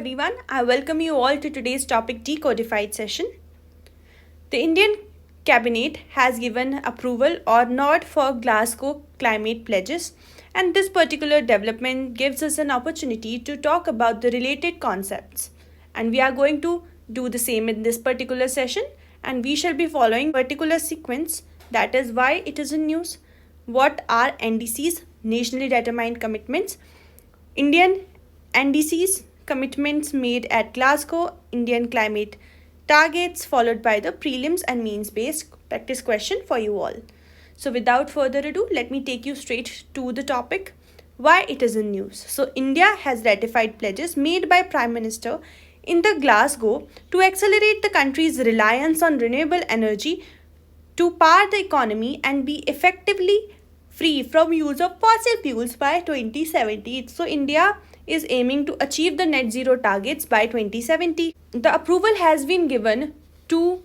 everyone. I welcome you all to today's topic Decodified session. The Indian Cabinet has given approval or nod for Glasgow climate pledges, and this particular development gives us an opportunity to talk about the related concepts. And we are going to do the same in this particular session, and we shall be following a particular sequence, that is why it is in news, what are NDCs, nationally determined commitments, Indian NDCs, commitments made at Glasgow, Indian climate targets, followed by the prelims and means based practice question for you all. So without further ado, let me take you straight to the topic, why it is in news. So India has ratified pledges made by Prime Minister in the Glasgow to accelerate the country's reliance on renewable energy to power the economy and be effectively free from use of fossil fuels by 2070. So India is aiming to achieve the net zero targets by 2070. The approval has been given to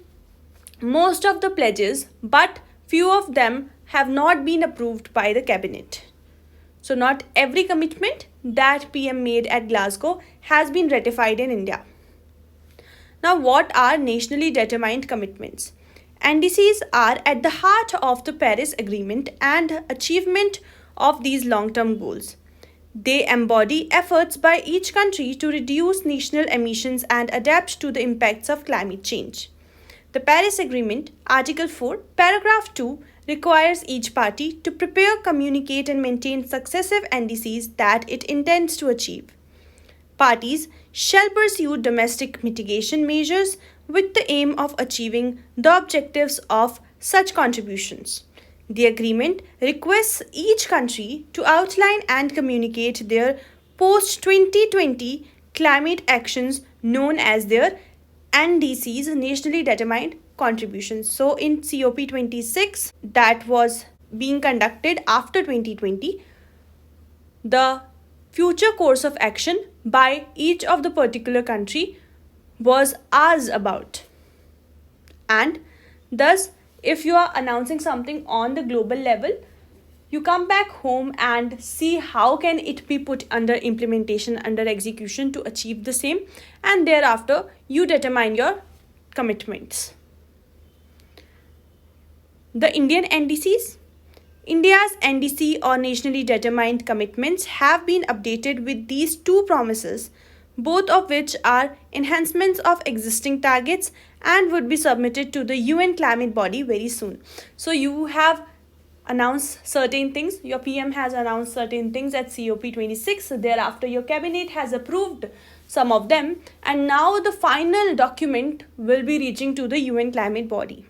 most of the pledges, but few of them have not been approved by the cabinet. So not every commitment that PM made at Glasgow has been ratified in India. Now, what are nationally determined commitments? NDCs are at the heart of the Paris Agreement and achievement of these long-term goals. They embody efforts by each country to reduce national emissions and adapt to the impacts of climate change. The Paris Agreement, Article 4, Paragraph 2, requires each party to prepare, communicate, and maintain successive NDCs that it intends to achieve. Parties shall pursue domestic mitigation measures with the aim of achieving the objectives of such contributions. The agreement requests each country to outline and communicate their post-2020 climate actions known as their NDCs, nationally determined contributions. So in COP26 that was being conducted after 2020, the future course of action by each of the particular country was asked about. And thus, if you are announcing something on the global level, you come back home and see how can it be put under implementation, under execution to achieve the same, and thereafter you determine your commitments. The Indian NDCs. India's NDC or nationally determined commitments have been updated with these two promises, both of which are enhancements of existing targets and would be submitted to the UN climate body very soon. So you have announced certain things, your PM has announced certain things at COP26, thereafter your cabinet has approved some of them, and now the final document will be reaching to the UN climate body.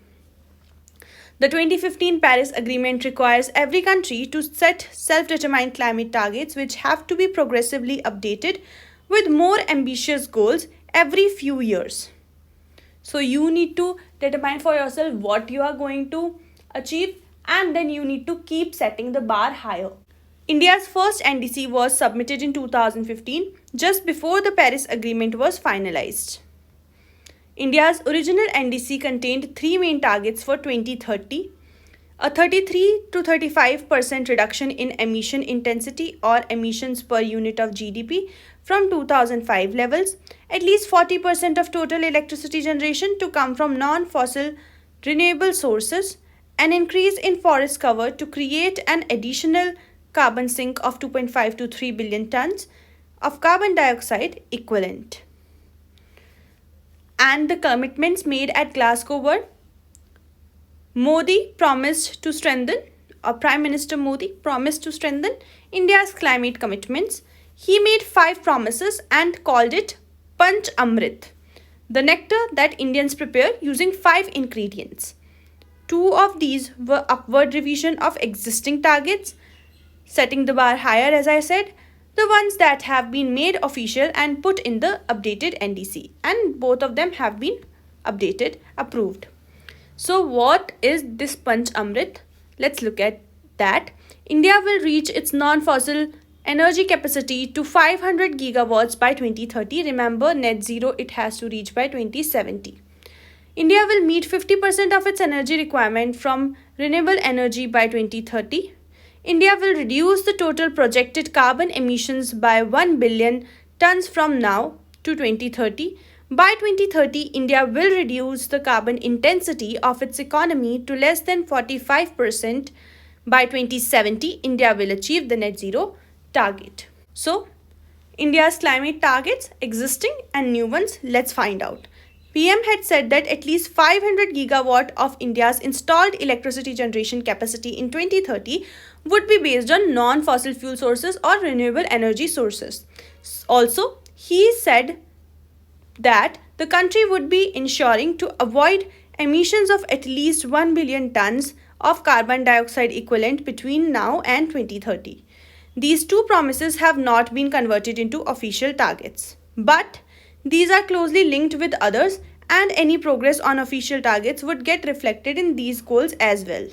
The 2015 Paris Agreement requires every country to set self-determined climate targets which have to be progressively updated with more ambitious goals every few years. So you need to determine for yourself what you are going to achieve, and then you need to keep setting the bar higher. India's first NDC was submitted in 2015, just before the Paris Agreement was finalized. India's original NDC contained three main targets for 2030: a 33 to 35% reduction in emission intensity or emissions per unit of GDP from 2005 levels, at least 40% of total electricity generation to come from non-fossil renewable sources, an increase in forest cover to create an additional carbon sink of 2.5 to 3 billion tons of carbon dioxide equivalent. And the commitments made at Glasgow were: Prime Minister Modi promised to strengthen India's climate commitments. He made 5 promises and called it Panch Amrit, the nectar that Indians prepare using 5 ingredients. 2 of these were upward revision of existing targets, setting the bar higher, as I said, the ones that have been made official and put in the updated NDC, and both of them have been updated, approved. So what is this Panch Amrit? Let's look at that. India will reach its non-fossil energy capacity to 500 gigawatts by 2030. Remember, net zero it has to reach by 2070. India will meet 50% of its energy requirement from renewable energy by 2030. India will reduce the total projected carbon emissions by 1 billion tons from now to 2030. By 2030, India will reduce the carbon intensity of its economy to less than 45%. By 2070, India will achieve the net zero target. So, India's climate targets, existing and new ones, let's find out. PM had said that at least 500 gigawatt of India's installed electricity generation capacity in 2030 would be based on non-fossil fuel sources or renewable energy sources. Also, he said that the country would be ensuring to avoid emissions of at least 1 billion tons of carbon dioxide equivalent between now and 2030. These two promises have not been converted into official targets, but these are closely linked with others, and any progress on official targets would get reflected in these goals as well.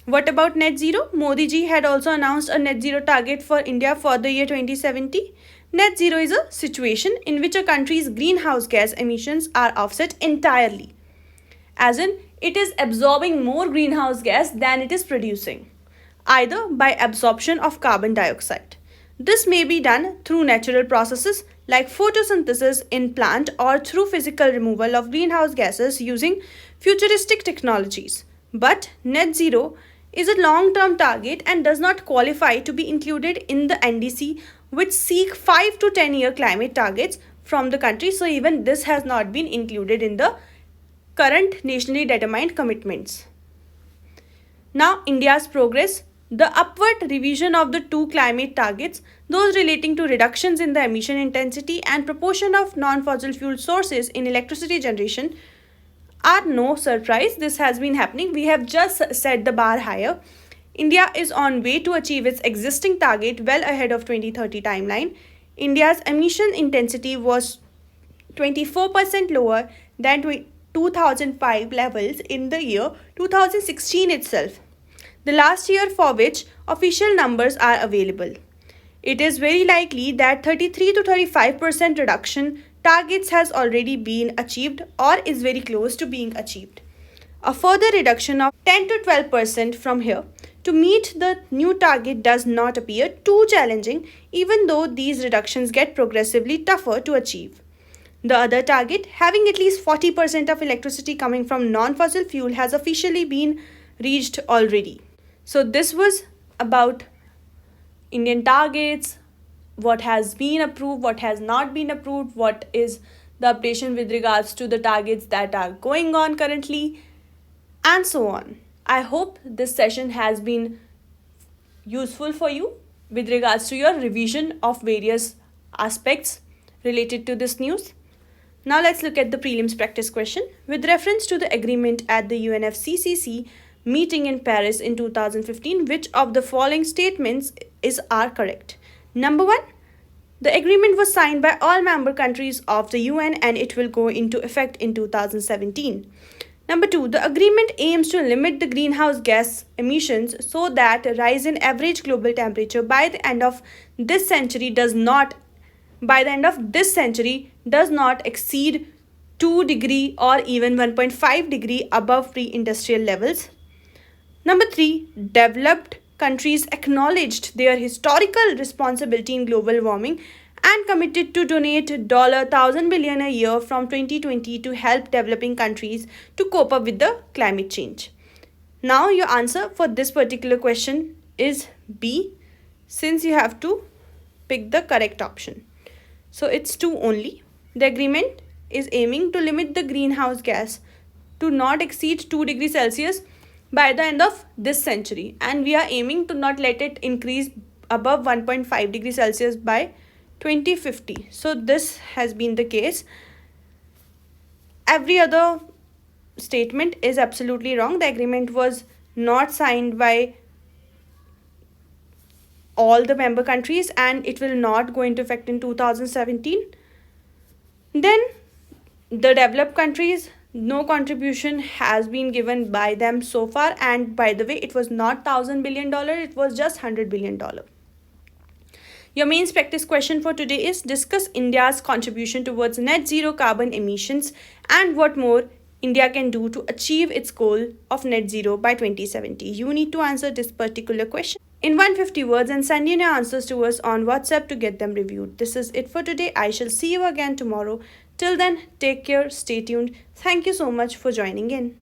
What about net zero? Modi ji had also announced a net zero target for India for the year 2070. Net zero is a situation in which a country's greenhouse gas emissions are offset entirely, as in it is absorbing more greenhouse gas than it is producing, either by absorption of carbon dioxide. This may be done through natural processes like photosynthesis in plant or through physical removal of greenhouse gases using futuristic technologies. But net zero is a long-term target and does not qualify to be included in the NDC, which seek 5 to 10-year climate targets from the country. So even this has not been included in the current nationally determined commitments. Now, India's progress. The upward revision of the two climate targets, those relating to reductions in the emission intensity and proportion of non-fossil fuel sources in electricity generation, are no surprise. This has been happening. We have just set the bar higher. India is on way to achieve its existing target well ahead of 2030 timeline. India's emission intensity was 24% lower than 2005 levels in the year 2016 itself, the last year for which official numbers are available. It is very likely that 33 to 35% reduction targets has already been achieved or is very close to being achieved. A further reduction of 10 to 12% from here to meet the new target does not appear too challenging, even though these reductions get progressively tougher to achieve. The other target, having at least 40% of electricity coming from non-fossil fuel, has officially been reached already. So this was about Indian targets, what has been approved, what has not been approved, what is the updation with regards to the targets that are going on currently, and so on. I hope this session has been useful for you with regards to your revision of various aspects related to this news. Now let's look at the prelims practice question. With reference to the agreement at the UNFCCC meeting in Paris in 2015, which of the following statements are correct? Number 1, the agreement was signed by all member countries of the UN and it will go into effect in 2017. Number 2, the agreement aims to limit the greenhouse gas emissions so that a rise in average global temperature by the end of this century does not exceed 2 degree or even 1.5 degree above pre-industrial levels. Number 3, developed countries acknowledged their historical responsibility in global warming and committed to donate $1,000 billion a year from 2020 to help developing countries to cope up with the climate change. Now your answer for this particular question is B, since you have to pick the correct option. So it's 2 only. The agreement is aiming to limit the greenhouse gas to not exceed 2 degrees Celsius by the end of this century, and we are aiming to not let it increase above 1.5 degrees Celsius by 2050. So this has been the case. Every other statement is absolutely wrong. The agreement was not signed by all the member countries and it will not go into effect in 2017. Then the developed countries, no contribution has been given by them so far, and by the way, it was not $1,000 billion, it was just $100 billion. Your main practice question for today is discuss India's contribution towards net zero carbon emissions and what more India can do to achieve its goal of net zero by 2070. You need to answer this particular question in 150 words and send in your answers to us on WhatsApp to get them reviewed. This is it for today. I shall see you again tomorrow. Till then, take care, stay tuned. Thank you so much for joining in.